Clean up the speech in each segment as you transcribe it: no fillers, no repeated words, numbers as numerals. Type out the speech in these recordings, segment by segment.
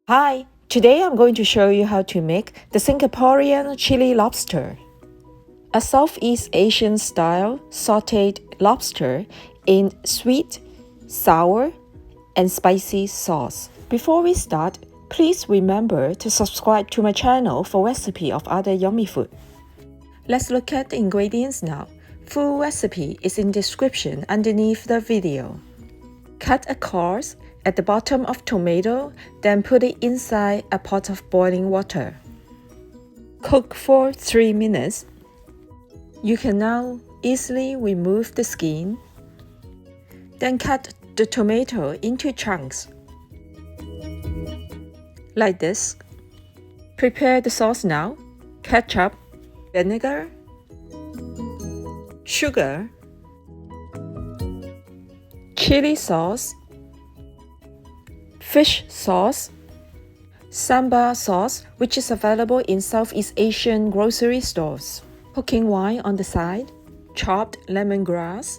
Hi, today I'm going to show you how to make the Singaporean Chilli Lobster, a Southeast Asian style sautéed lobster in sweet, sour, and spicy sauce. Before we start, please remember to subscribe to my channel for recipe of other yummy food. Let's look at the ingredients now. Full recipe is in description underneath the video. Cut a course at the bottom of tomato, then put it inside a pot of boiling water. Cook for 3 minutes. You can now easily remove the skin. Then cut the tomato into chunks, like this. Prepare the sauce now. Ketchup, vinegar, sugar, chili sauce, fish sauce, Sambal sauce, which is available in Southeast Asian grocery stores, cooking wine on the side, chopped lemongrass,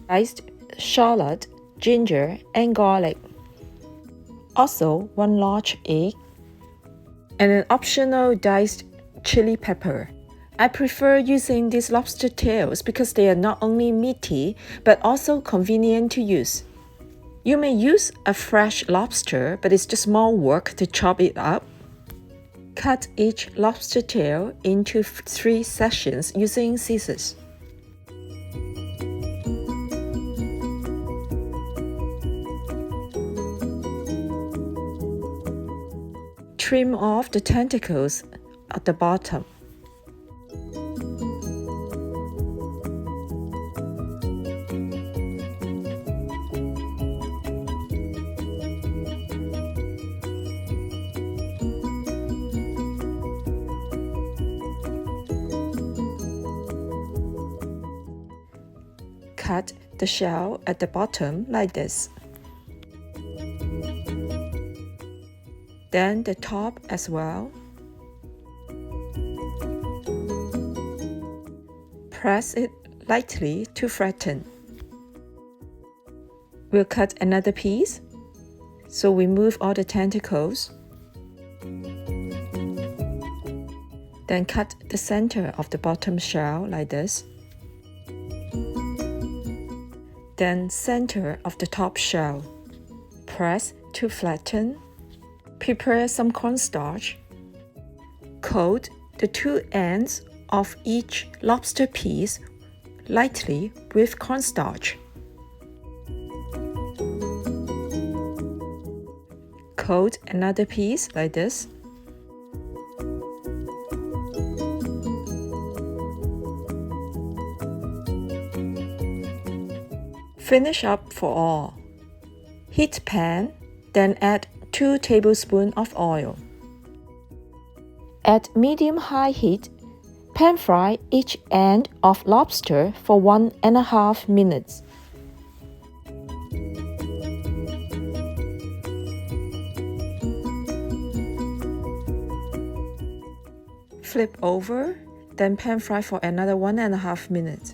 diced shallot, ginger, and garlic. Also, 1 large egg, and an optional diced chili pepper. I prefer using these lobster tails because they are not only meaty but also convenient to use. You may use a fresh lobster, but it's just more work to chop it up. Cut each lobster tail into 3 sections using scissors. Trim off the tentacles at the bottom. Cut the shell at the bottom like this. Then the top as well. Press it lightly to flatten. We'll cut another piece, so remove all the tentacles. Then cut the center of the bottom shell like this. Then center of the top shell. Press to flatten. Prepare some cornstarch. Coat the 2 ends of each lobster piece lightly with cornstarch. Coat another piece like this. Finish up for all. Heat pan, then add 2 tablespoons of oil. At medium-high heat, pan fry each end of lobster for 1.5 minutes. Flip over, then pan fry for another 1.5 minutes.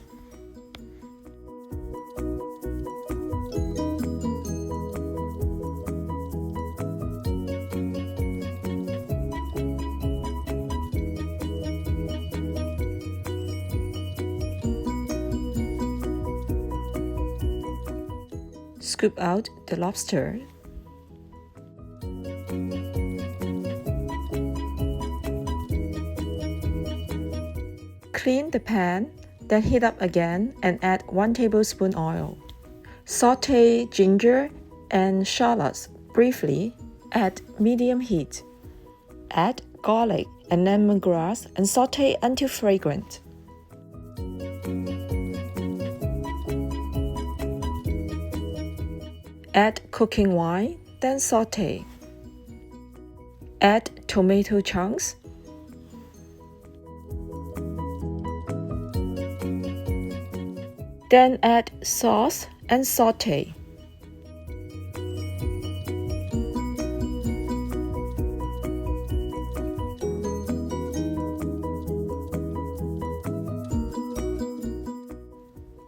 Scoop out the lobster. Clean the pan, then heat up again and add 1 tablespoon oil. Sauté ginger and shallots briefly at medium heat. Add garlic and lemongrass and sauté until fragrant. Add cooking wine, then sauté. Add tomato chunks. Then add sauce and sauté.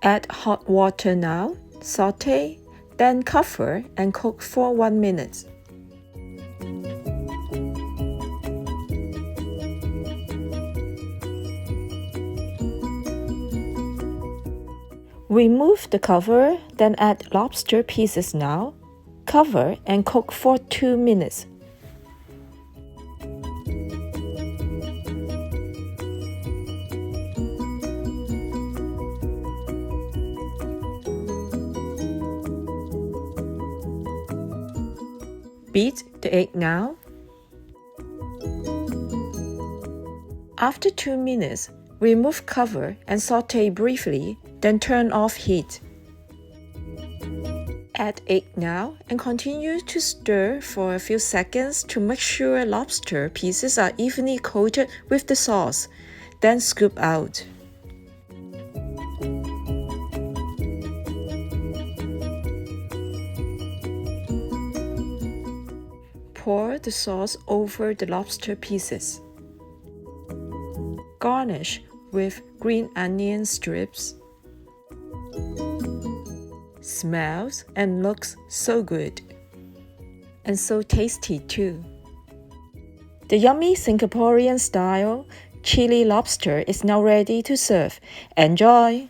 Add hot water now, sauté, then cover and cook for 1 minute. Remove the cover, then add lobster pieces now. Cover and cook for 2 minutes. Beat the egg now. After 2 minutes, remove cover and saute briefly, then turn off heat. Add egg now and continue to stir for a few seconds to make sure lobster pieces are evenly coated with the sauce. Then scoop out. Pour the sauce over the lobster pieces. Garnish with green onion strips. Smells and looks so good. And so tasty too. The yummy Singaporean style chili lobster is now ready to serve. Enjoy!